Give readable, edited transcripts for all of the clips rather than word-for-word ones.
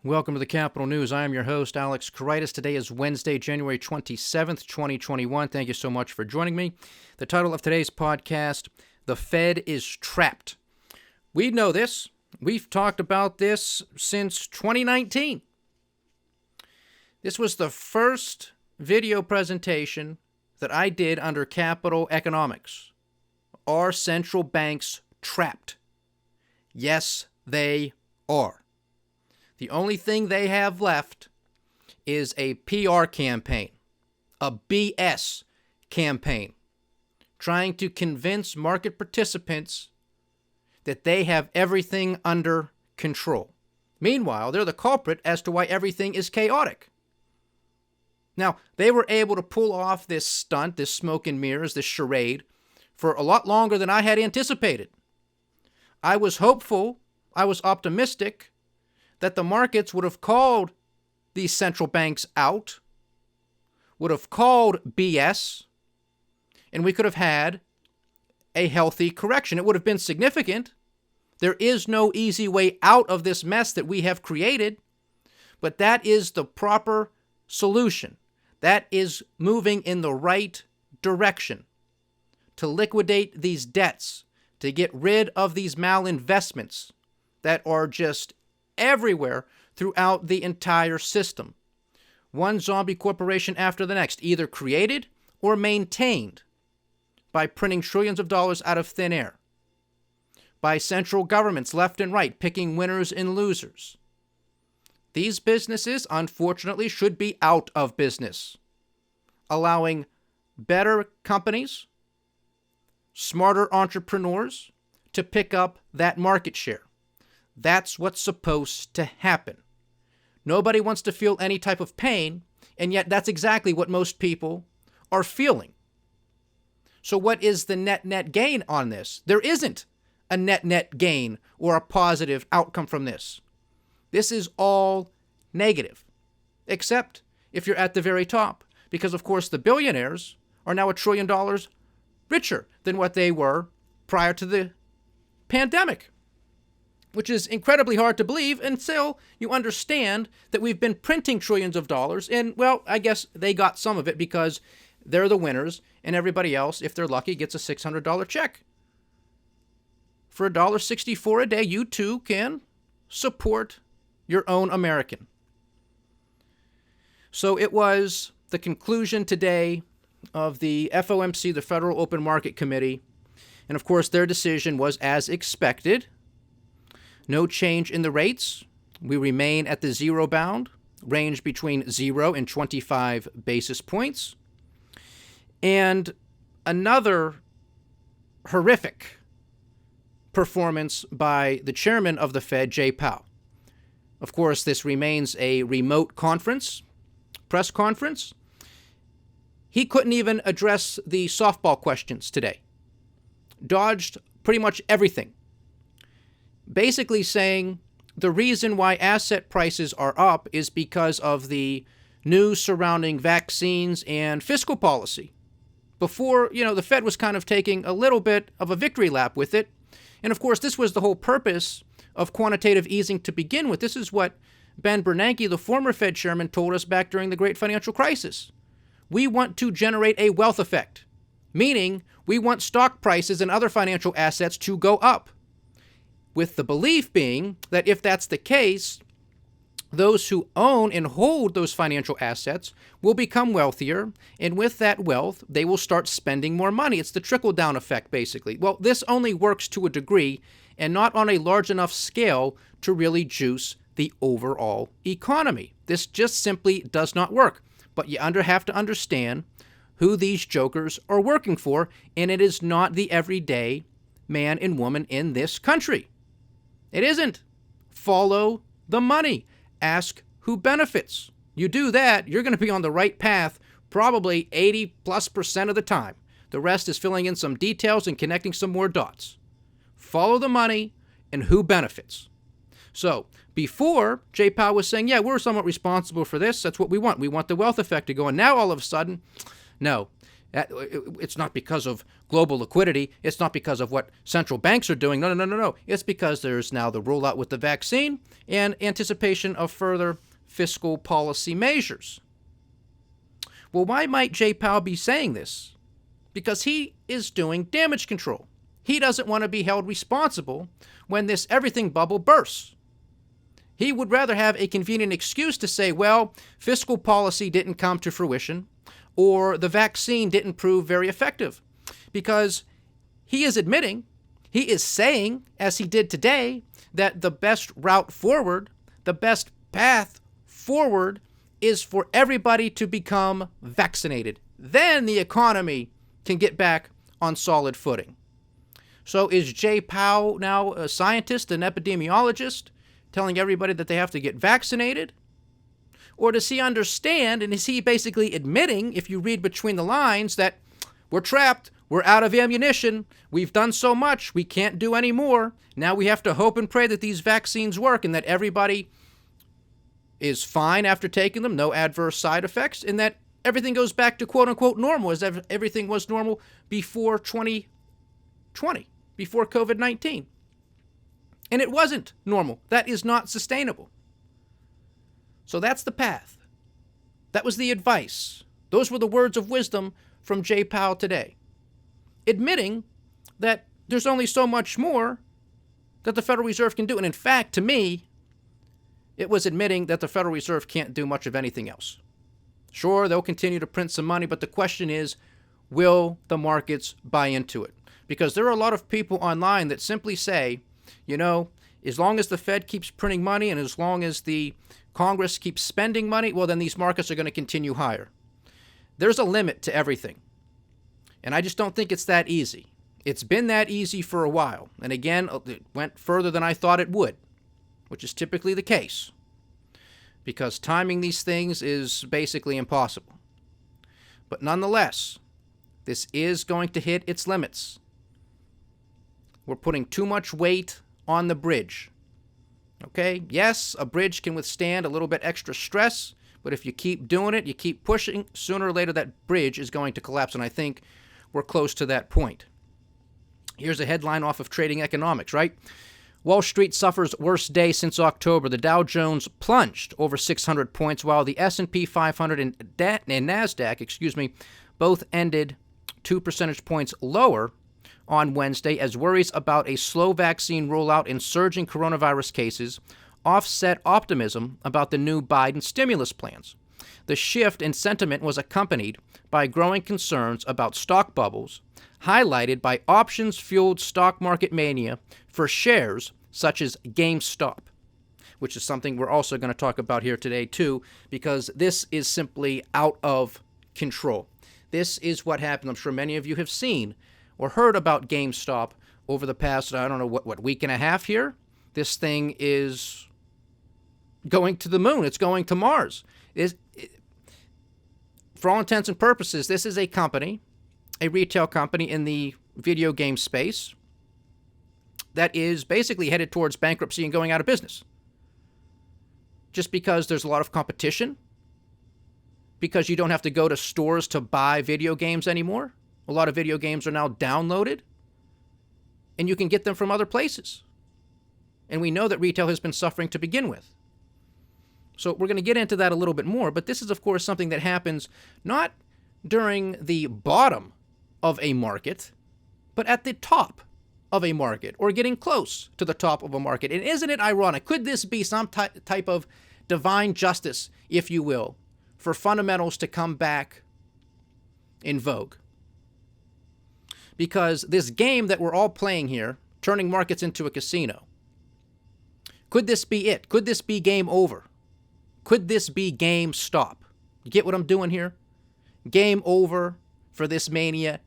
Welcome to the Capital News. I am your host, Alex Karitis. Today is Wednesday, January 27th, 2021. Thank you so much for joining me. The title of today's podcast, The Fed is Trapped. We know this. We've talked about this since 2019. This was the first video presentation that I did under Capital Economics. Are central banks trapped? Yes, they are. The only thing they have left is a PR campaign, a BS campaign, trying to convince market participants that they have everything under control. Meanwhile, they're the culprit as to why everything is chaotic. Now, they were able to pull off this stunt, this smoke and mirrors, this charade, for a lot longer than I had anticipated. I was hopeful, I was optimistic, that the markets would have called these central banks out, would have called BS, and we could have had a healthy correction. It would have been significant. There is no easy way out of this mess that we have created, but that is the proper solution. That is moving in the right direction to liquidate these debts, to get rid of these malinvestments that are just everywhere throughout the entire system. One zombie corporation after the next, either created or maintained by printing trillions of dollars out of thin air, by central governments left and right picking winners and losers. These businesses, unfortunately, should be out of business, allowing better companies, smarter entrepreneurs to pick up that market share. That's what's supposed to happen. Nobody wants to feel any type of pain, and yet that's exactly what most people are feeling. So what is the net gain on this? There isn't a net gain or a positive outcome from this. This is all negative, except if you're at the very top, because of course the billionaires are now $1 trillion richer than what they were prior to the pandemic, which is incredibly hard to believe until you understand that we've been printing trillions of dollars. And, well, I guess they got some of it because they're the winners, and everybody else, if they're lucky, gets a $600 check. For $1.64 a day, you too can support your own American. So it was the conclusion today of the FOMC, the Federal Open Market Committee, and of course their decision was as expected. No change in the rates. We remain at the zero bound, range between 0 and 25 basis points. And another horrific performance by the chairman of the Fed, Jay Powell. Of course, this remains a remote conference, press conference. He couldn't even address the softball questions today. Dodged pretty much everything. Basically saying the reason why asset prices are up is because of the news surrounding vaccines and fiscal policy. Before, the Fed was kind of taking a little bit of a victory lap with it. And of course, this was the whole purpose of quantitative easing to begin with. This is what Ben Bernanke, the former Fed chairman, told us back during the Great Financial Crisis. We want to generate a wealth effect, meaning we want stock prices and other financial assets to go up, with the belief being that if that's the case, those who own and hold those financial assets will become wealthier, and with that wealth, they will start spending more money. It's the trickle-down effect, basically. Well, this only works to a degree and not on a large enough scale to really juice the overall economy. This just simply does not work. But you have to understand who these jokers are working for, and it is not the everyday man and woman in this country. It isn't. Follow the money. Ask who benefits. You do that, you're going to be on the right path probably 80+% of the time. The rest is filling in some details and connecting some more dots. Follow the money and who benefits. So before, Jay Powell was saying, yeah, we're somewhat responsible for this. That's what we want. We want the wealth effect to go. And now all of a sudden, no. It's not because of global liquidity. It's not because of what central banks are doing. No. It's because there's now the rollout with the vaccine and anticipation of further fiscal policy measures. Well, why might Jay Powell be saying this? Because he is doing damage control. He doesn't want to be held responsible when this everything bubble bursts. He would rather have a convenient excuse to say, well, fiscal policy didn't come to fruition, or the vaccine didn't prove very effective. Because he is admitting, he is saying, as he did today, that the best route forward, the best path forward is for everybody to become vaccinated. Then the economy can get back on solid footing. So is Jay Powell now a scientist, an epidemiologist, telling everybody that they have to get vaccinated? Or does he understand, and is he basically admitting, if you read between the lines, that we're trapped, we're out of ammunition, we've done so much, we can't do any more, now we have to hope and pray that these vaccines work and that everybody is fine after taking them, no adverse side effects, and that everything goes back to quote-unquote normal, as everything was normal before 2020, before COVID-19. And it wasn't normal. That is not sustainable. So that's the path. That was the advice. Those were the words of wisdom from Jay Powell today. Admitting that there's only so much more that the Federal Reserve can do. And in fact, to me, it was admitting that the Federal Reserve can't do much of anything else. Sure, they'll continue to print some money, but the question is, will the markets buy into it? Because there are a lot of people online that simply say, as long as the Fed keeps printing money and as long as the Congress keeps spending money, well, then these markets are going to continue higher. There's a limit to everything. And I just don't think it's that easy. It's been that easy for a while. And again, it went further than I thought it would, which is typically the case, because timing these things is basically impossible. But nonetheless, this is going to hit its limits. We're putting too much weight on the bridge. Okay? Yes, a bridge can withstand a little bit extra stress, but if you keep doing it, you keep pushing, sooner or later that bridge is going to collapse, and I think we're close to that point. Here's a headline off of Trading Economics, right? Wall Street suffers worst day since October. The Dow Jones plunged over 600 points, while the S&P 500 and NASDAQ, both ended 2 percentage points lower on Wednesday as worries about a slow vaccine rollout and surging coronavirus cases offset optimism about the new Biden stimulus plans. The shift in sentiment was accompanied by growing concerns about stock bubbles, highlighted by options-fueled stock market mania for shares such as GameStop, which is something we're also going to talk about here today too, because this is simply out of control. This is what happened. I'm sure many of you have seen or heard about GameStop over the past, I don't know, what week and a half here? This thing is going to the moon. It's going to Mars. For all intents and purposes, this is a company, a retail company in the video game space that is basically headed towards bankruptcy and going out of business. Just because there's a lot of competition, because you don't have to go to stores to buy video games anymore. A lot of video games are now downloaded, and you can get them from other places. And we know that retail has been suffering to begin with. So we're going to get into that a little bit more, but this is, of course, something that happens not during the bottom of a market, but at the top of a market, or getting close to the top of a market. And isn't it ironic? Could this be some type of divine justice, if you will, for fundamentals to come back in vogue? Because this game that we're all playing here, turning markets into a casino, could this be it? Could this be game over? Could this be GameStop? You get what I'm doing here? Game over for this mania,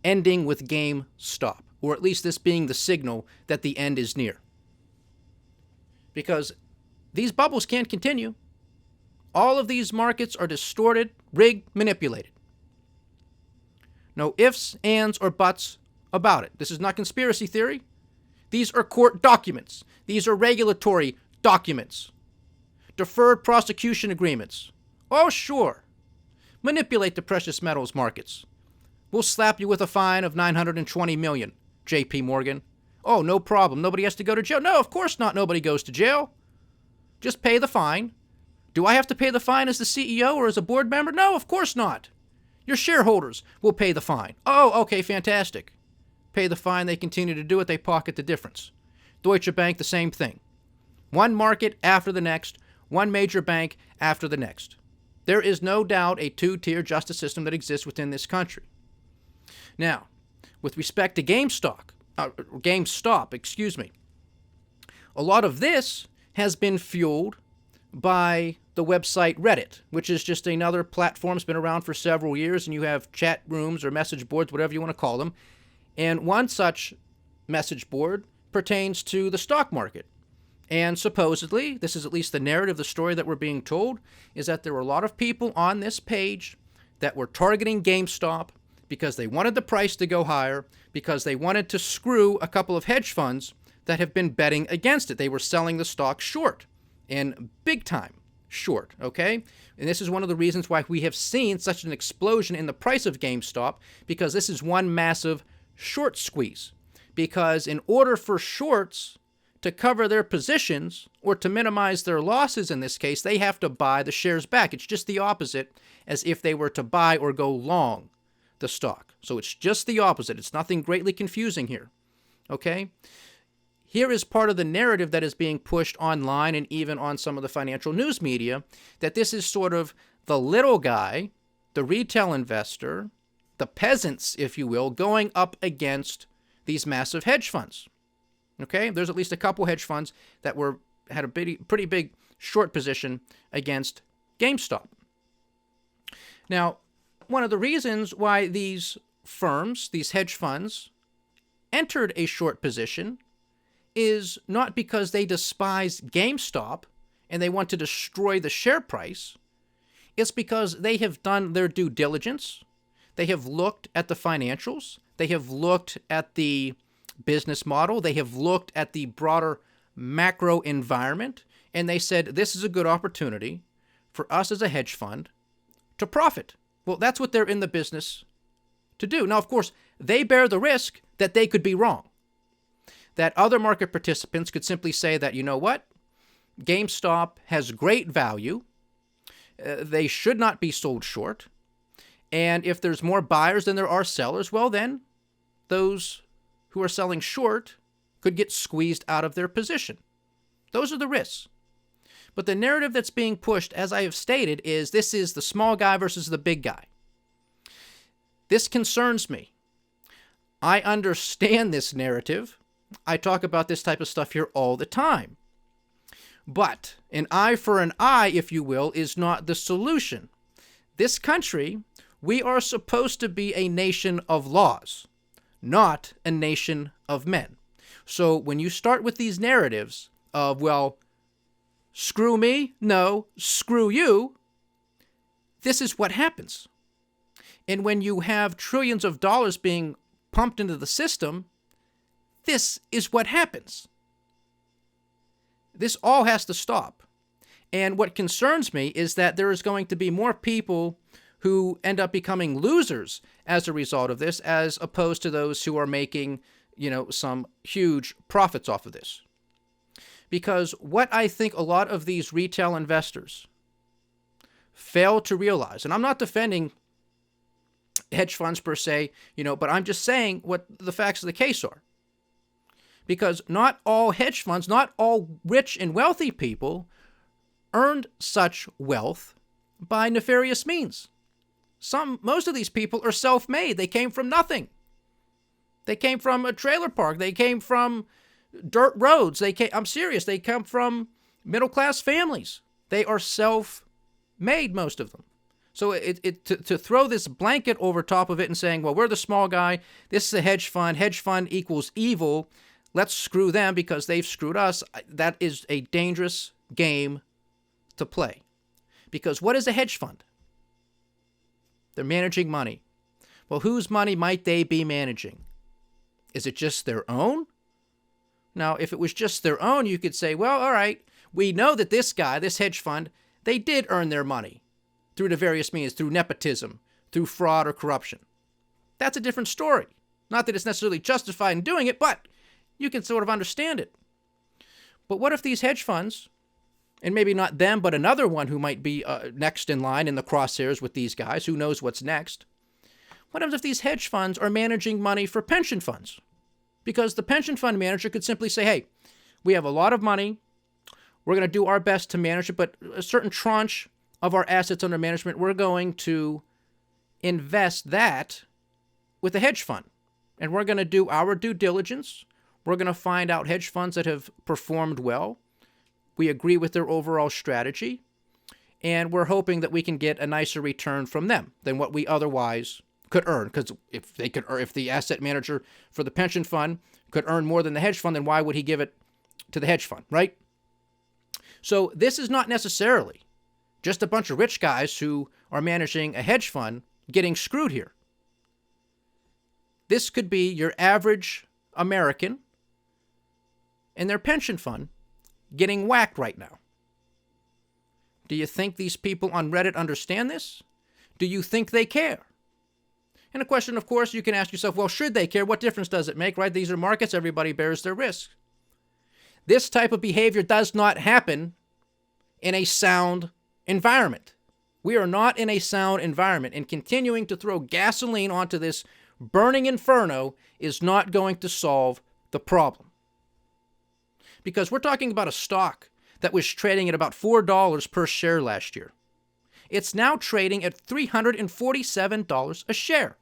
ending with GameStop, or at least this being the signal that the end is near. Because these bubbles can't continue. All of these markets are distorted, rigged, manipulated. No ifs, ands, or buts about it. This is not conspiracy theory. These are court documents. These are regulatory documents. Deferred prosecution agreements. Oh, sure. Manipulate the precious metals markets. We'll slap you with a fine of $920 million, J.P. Morgan. Oh, no problem. Nobody has to go to jail. No, of course not. Nobody goes to jail. Just pay the fine. Do I have to pay the fine as the CEO or as a board member? No, of course not. Your shareholders will pay the fine. Oh, okay, fantastic. Pay the fine. They continue to do it. They pocket the difference. Deutsche Bank, the same thing. One market after the next. One major bank after the next. There is no doubt a two-tier justice system that exists within this country. Now, with respect to GameStop, a lot of this has been fueled by the website Reddit, which is just another platform that's been around for several years, and you have chat rooms or message boards, whatever you want to call them. And one such message board pertains to the stock market. And supposedly, this is at least the narrative, the story that we're being told, is that there were a lot of people on this page that were targeting GameStop because they wanted the price to go higher, because they wanted to screw a couple of hedge funds that have been betting against it. They were selling the stock short, and big time short, okay? And this is one of the reasons why we have seen such an explosion in the price of GameStop, because this is one massive short squeeze. Because in order for shorts to cover their positions or to minimize their losses in this case, they have to buy the shares back. It's just the opposite as if they were to buy or go long the stock. So it's just the opposite. It's nothing greatly confusing here, okay? Here is part of the narrative that is being pushed online and even on some of the financial news media, that this is sort of the little guy, the retail investor, the peasants, if you will, going up against these massive hedge funds. Okay, there's at least a couple hedge funds that had a pretty big short position against GameStop. Now, one of the reasons why these firms, these hedge funds, entered a short position is not because they despise GameStop and they want to destroy the share price. It's because they have done their due diligence. They have looked at the financials. They have looked at the business model. They have looked at the broader macro environment, and they said, this is a good opportunity for us as a hedge fund to profit. Well, that's what they're in the business to do. Now, of course, they bear the risk that they could be wrong, that other market participants could simply say that, you know what, GameStop has great value. They should not be sold short. And if there's more buyers than there are sellers, well, then those who are selling short could get squeezed out of their position. Those are the risks. But the narrative that's being pushed, as I have stated, is this is the small guy versus the big guy. This concerns me. I understand this narrative. I talk about this type of stuff here all the time. But an eye for an eye, if you will, is not the solution. This country, we are supposed to be a nation of laws, not a nation of men. So when you start with these narratives of, well, screw me, no, screw you, this is what happens. And when you have trillions of dollars being pumped into the system, this is what happens. This all has to stop. And what concerns me is that there is going to be more people who end up becoming losers as a result of this, as opposed to those who are making, some huge profits off of this. Because what I think a lot of these retail investors fail to realize, and I'm not defending hedge funds per se, but I'm just saying what the facts of the case are. Because not all hedge funds, not all rich and wealthy people earned such wealth by nefarious means. Most of these people are self-made. They came from nothing. They came from a trailer park. They came from dirt roads. I'm serious. They come from middle-class families. They are self-made, most of them. So to throw this blanket over top of it and saying, well, we're the small guy. This is a hedge fund equals evil. Let's screw them because they've screwed us. That is a dangerous game to play. Because what is a hedge fund? They're managing money. Well, whose money might they be managing? Is it just their own? Now, if it was just their own, you could say, well, all right, we know that this hedge fund, they did earn their money through the various means, through nepotism, through fraud or corruption. That's a different story. Not that it's necessarily justified in doing it, but you can sort of understand it. But what if these hedge funds, and maybe not them, but another one who might be next in line in the crosshairs with these guys, who knows what's next? What happens if these hedge funds are managing money for pension funds? Because the pension fund manager could simply say, hey, we have a lot of money. We're going to do our best to manage it, but a certain tranche of our assets under management, we're going to invest that with a hedge fund. And we're going to do our due diligence. We're going to find out hedge funds that have performed well. We agree with their overall strategy. And we're hoping that we can get a nicer return from them than what we otherwise could earn. Because if the asset manager for the pension fund could earn more than the hedge fund, then why would he give it to the hedge fund, right? So this is not necessarily just a bunch of rich guys who are managing a hedge fund getting screwed here. This could be your average American and their pension fund getting whacked right now. Do you think these people on Reddit understand this? Do you think they care? And a question, of course, you can ask yourself, well, should they care? What difference does it make, right? These are markets. Everybody bears their risk. This type of behavior does not happen in a sound environment. We are not in a sound environment, and continuing to throw gasoline onto this burning inferno is not going to solve the problem. Because we're talking about a stock that was trading at about $4 per share last year. It's now trading at $347 a share.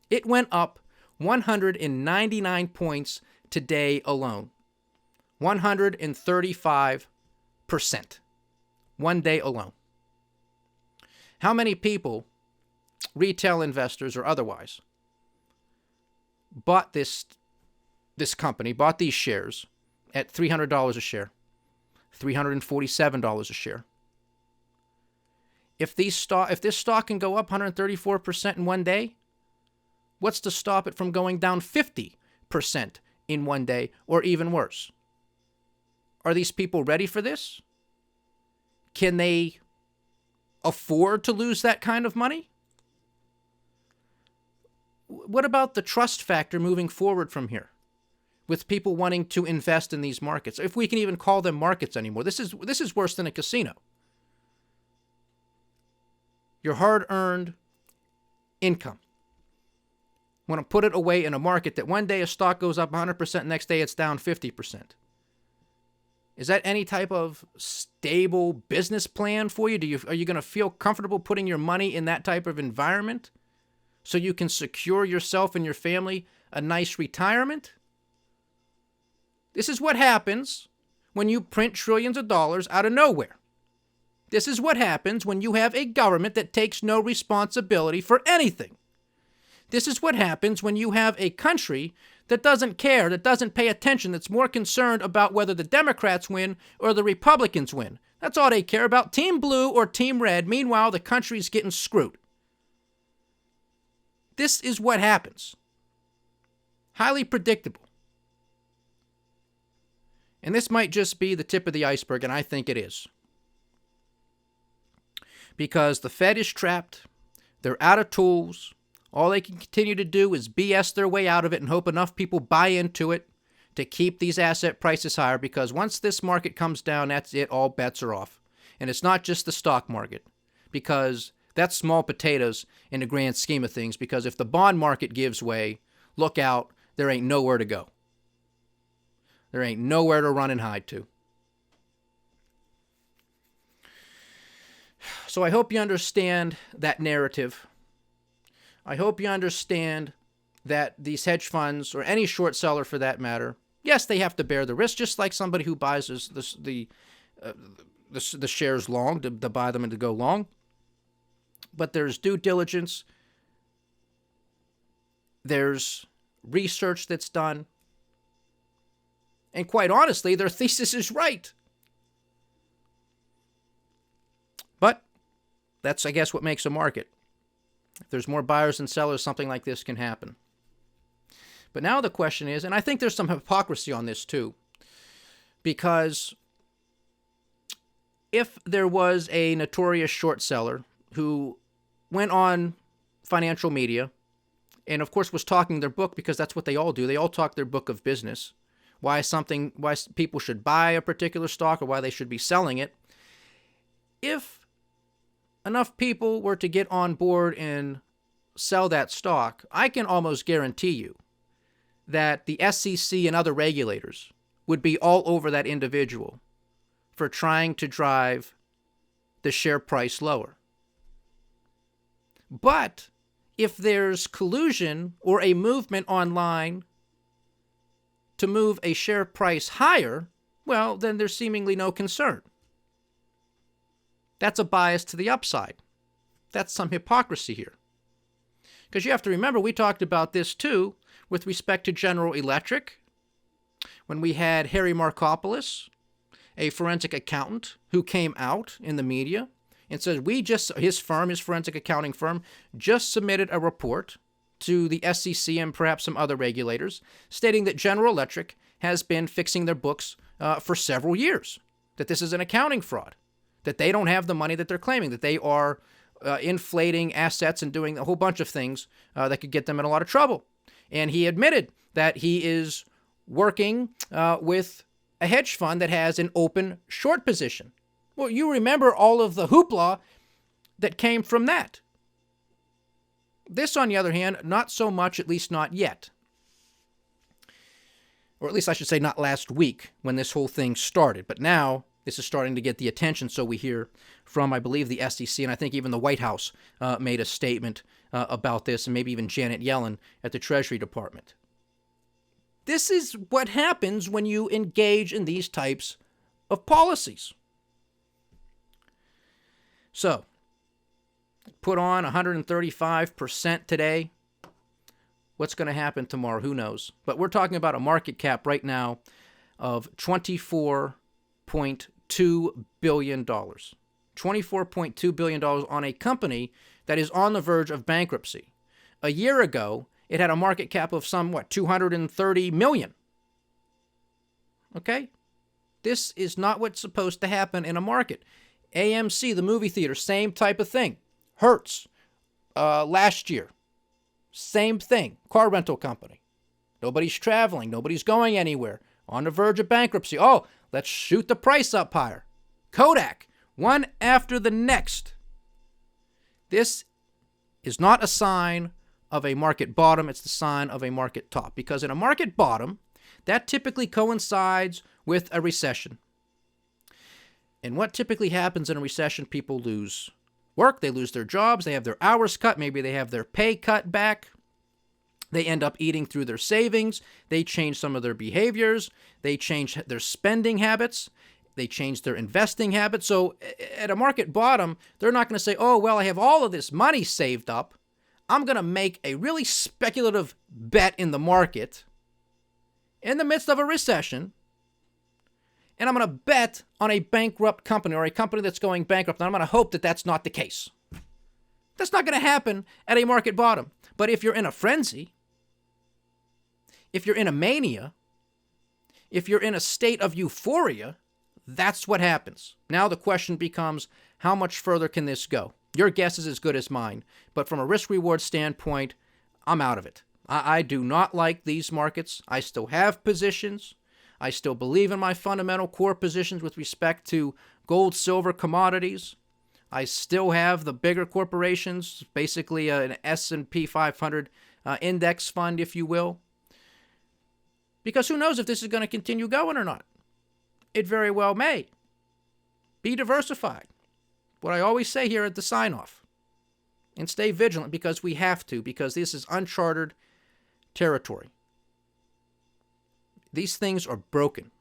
It went up 199 points today alone. 135%. One day alone. How many people, retail investors or otherwise, bought this company, bought these shares at $300 a share, $347 a share? If this stock can go up 134% in one day, what's to stop it from going down 50% in one day, or even worse? Are these people ready for this? Can they afford to lose that kind of money? What about the trust factor moving forward from here, with people wanting to invest in these markets, if we can even call them markets anymore? This is worse than a casino. Your hard-earned income. Want to put it away in a market that one day a stock goes up 100%, next day it's down 50%. Is that any type of stable business plan for you? Are you going to feel comfortable putting your money in that type of environment so you can secure yourself and your family a nice retirement? This is what happens when you print trillions of dollars out of nowhere. This is what happens when you have a government that takes no responsibility for anything. This is what happens when you have a country that doesn't care, that doesn't pay attention, that's more concerned about whether the Democrats win or the Republicans win. That's all they care about, Team Blue or Team Red. Meanwhile, the country's getting screwed. This is what happens. Highly predictable. And this might just be the tip of the iceberg, and I think it is. Because the Fed is trapped, they're out of tools. All they can continue to do is BS their way out of it and hope enough people buy into it to keep these asset prices higher, because once this market comes down, that's it, all bets are off. And it's not just the stock market, because that's small potatoes in the grand scheme of things, because if the bond market gives way, look out, there ain't nowhere to go. There ain't nowhere to run and hide to. So I hope you understand that narrative. I hope you understand that these hedge funds, or any short seller for that matter, yes, they have to bear the risk, just like somebody who buys the shares long, to buy them and to go long. But there's due diligence. There's research that's done. And quite honestly, their thesis is right. But that's, I guess, what makes a market. If there's more buyers than sellers, something like this can happen. But now the question is, and I think there's some hypocrisy on this too, because if there was a notorious short seller who went on financial media and of course was talking their book, because that's what they all do. They all talk their book of business. Why people should buy a particular stock or why they should be selling it. If enough people were to get on board and sell that stock, I can almost guarantee you that the SEC and other regulators would be all over that individual for trying to drive the share price lower. But if there's collusion or a movement online to move a share price higher, well, then there's seemingly no concern. That's a bias to the upside. That's some hypocrisy here. Because you have to remember, we talked about this too with respect to General Electric, when we had Harry Markopoulos, a forensic accountant, who came out in the media and said his forensic accounting firm, just submitted a report to the SEC and perhaps some other regulators, stating that General Electric has been fixing their books for several years, that this is an accounting fraud, that they don't have the money that they're claiming, that they are inflating assets and doing a whole bunch of things that could get them in a lot of trouble. And he admitted that he is working with a hedge fund that has an open short position. Well, you remember all of the hoopla that came from that. This, on the other hand, not so much, at least not yet. Or at least I should say not last week when this whole thing started. But now this is starting to get the attention, so we hear from, I believe, the SEC, and I think even the White House made a statement about this, and maybe even Janet Yellen at the Treasury Department. This is what happens when you engage in these types of policies. So, put on 135% today. What's going to happen tomorrow? Who knows? But we're talking about a market cap right now of $24.2 billion. $24.2 billion on a company that is on the verge of bankruptcy. A year ago, it had a market cap of somewhat 230 million. Okay? This is not what's supposed to happen in a market. AMC, the movie theater, same type of thing. Hertz, last year, same thing. Car rental company. Nobody's traveling. Nobody's going anywhere. On the verge of bankruptcy. Oh, let's shoot the price up higher. Kodak, one after the next. This is not a sign of a market bottom. It's the sign of a market top. Because in a market bottom, that typically coincides with a recession. And what typically happens in a recession, people lose work, they lose their jobs, they have their hours cut, maybe they have their pay cut back. They end up eating through their savings. They change some of their behaviors. They change their spending habits. They change their investing habits. So at a market bottom, they're not going to say, oh, well, I have all of this money saved up. I'm going to make a really speculative bet in the market in the midst of a recession. And I'm going to bet on a bankrupt company or a company that's going bankrupt. And I'm going to hope that that's not the case. That's not going to happen at a market bottom. But if you're in a frenzy, if you're in a mania, if you're in a state of euphoria, that's what happens. Now the question becomes, how much further can this go? Your guess is as good as mine. But from a risk-reward standpoint, I'm out of it. I do not like these markets. I still have positions. I still believe in my fundamental core positions with respect to gold, silver, commodities. I still have the bigger corporations, basically an S&P 500 index fund, if you will. Because who knows if this is going to continue going or not. It very well may. Be diversified. What I always say here at the sign-off. And stay vigilant because we have to, because this is uncharted territory. These things are broken.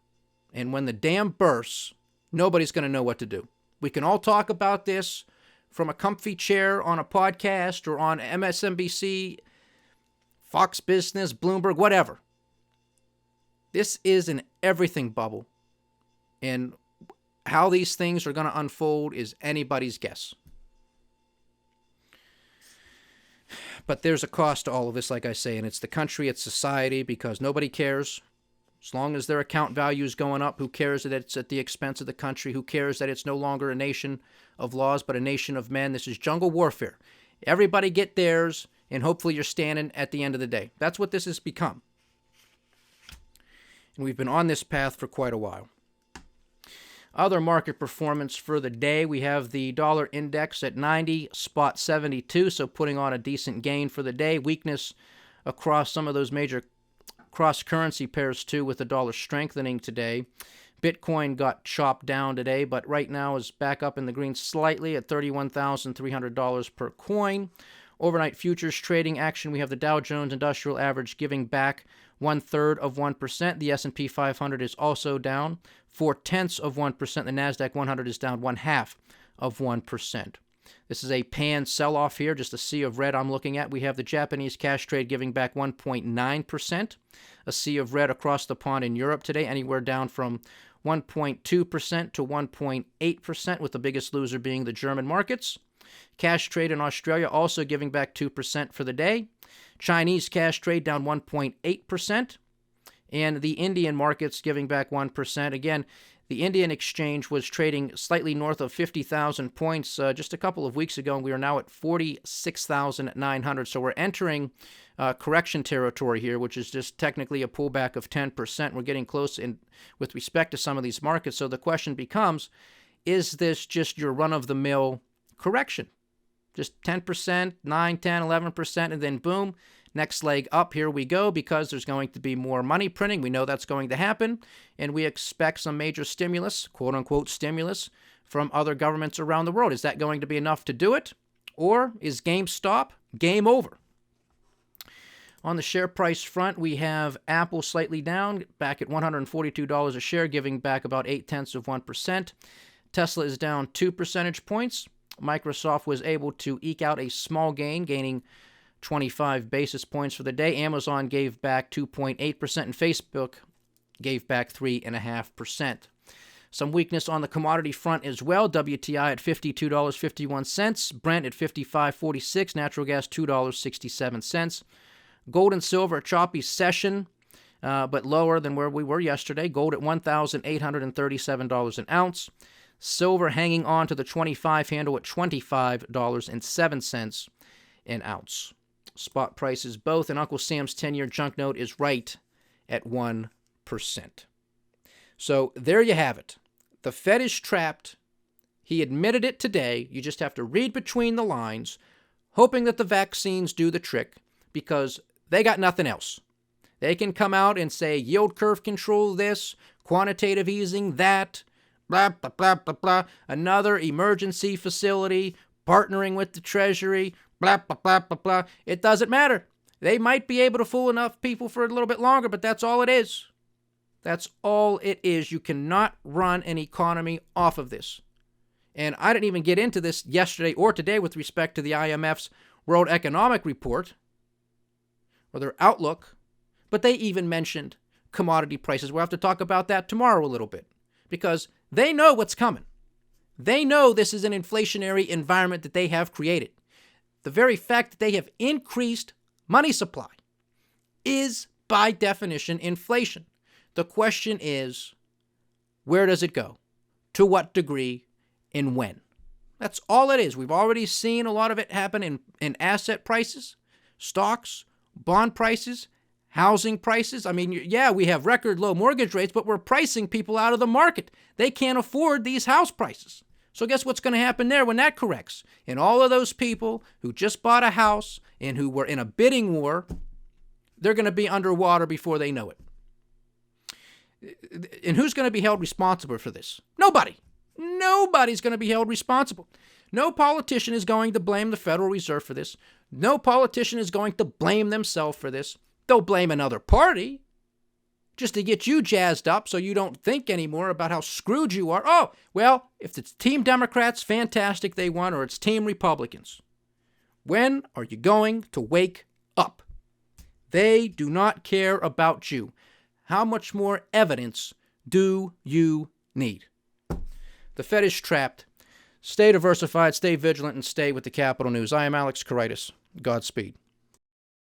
And when the dam bursts, nobody's going to know what to do. We can all talk about this from a comfy chair on a podcast or on MSNBC, Fox Business, Bloomberg, whatever. This is an everything bubble. And how these things are going to unfold is anybody's guess. But there's a cost to all of this, like I say, and it's the country, it's society, because nobody cares. As long as their account value is going up, who cares that it's at the expense of the country? Who cares that it's no longer a nation of laws, but a nation of men? This is jungle warfare. Everybody get theirs, and hopefully you're standing at the end of the day. That's what this has become. And we've been on this path for quite a while. Other market performance for the day, we have the dollar index at 90.72, so putting on a decent gain for the day. Weakness across some of those major cross-currency pairs, too, with the dollar strengthening today. Bitcoin got chopped down today, but right now is back up in the green slightly at $31,300 per coin. Overnight futures trading action, we have the Dow Jones Industrial Average giving back 0.33%. The S&P 500 is also down 0.4%. The NASDAQ 100 is down 0.5%. This is a pan sell-off here, just a sea of red I'm looking at. We have the Japanese cash trade giving back 1.9%. A sea of red across the pond in Europe today, anywhere down from 1.2% to 1.8%, with the biggest loser being the German markets. Cash trade in Australia also giving back 2% for the day. Chinese cash trade down 1.8%. And the Indian markets giving back 1%. Again, the Indian exchange was trading slightly north of 50,000 points just a couple of weeks ago, and we are now at 46,900. So we're entering correction territory here, which is just technically a pullback of 10%. We're getting close with respect to some of these markets. So the question becomes, is this just your run-of-the-mill correction? Just 10%, 9, 10, 11%, and then boom, next leg up, here we go, because there's going to be more money printing. We know that's going to happen, and we expect some major stimulus, quote-unquote stimulus, from other governments around the world. Is that going to be enough to do it, or is GameStop game over? On the share price front, we have Apple slightly down, back at $142 a share, giving back about 0.8%. Tesla is down 2 percentage points. Microsoft was able to eke out a small gain, gaining 25 basis points for the day. Amazon gave back 2.8%, and Facebook gave back 3.5%. Some weakness on the commodity front as well. WTI at $52.51, Brent at $55.46, natural gas $2.67. Gold and silver, a choppy session, but lower than where we were yesterday. Gold at $1,837 an ounce. Silver hanging on to the 25 handle at $25.07 an ounce. Spot prices both, and Uncle Sam's 10-year junk note is right at 1%. So there you have it. The Fed is trapped. He admitted it today. You just have to read between the lines, hoping that the vaccines do the trick, because they got nothing else. They can come out and say yield curve control this, quantitative easing that, blah, blah, blah, blah, blah. Another emergency facility, partnering with the Treasury, blah, blah, blah, blah, blah. It doesn't matter. They might be able to fool enough people for a little bit longer, but that's all it is. That's all it is. You cannot run an economy off of this. And I didn't even get into this yesterday or today with respect to the IMF's World Economic Report, or their outlook, but they even mentioned commodity prices. We'll have to talk about that tomorrow a little bit, because they know what's coming. They know this is an inflationary environment that they have created. The very fact that they have increased money supply is, by definition, inflation. The question is, where does it go? To what degree and when? That's all it is. We've already seen a lot of it happen in asset prices, stocks, bond prices, housing prices. I mean, yeah, we have record low mortgage rates, but we're pricing people out of the market. They can't afford these house prices. So guess what's going to happen there when that corrects? And all of those people who just bought a house and who were in a bidding war, they're going to be underwater before they know it. And who's going to be held responsible for this? Nobody. Nobody's going to be held responsible. No politician is going to blame the Federal Reserve for this. No politician is going to blame themselves for this. They'll blame another party just to get you jazzed up so you don't think anymore about how screwed you are. Oh, well, if it's Team Democrats, fantastic, they won, or it's Team Republicans. When are you going to wake up? They do not care about you. How much more evidence do you need? The Fed is trapped. Stay diversified, stay vigilant, and stay with the Kapital News. I am Alex Karitis. Godspeed.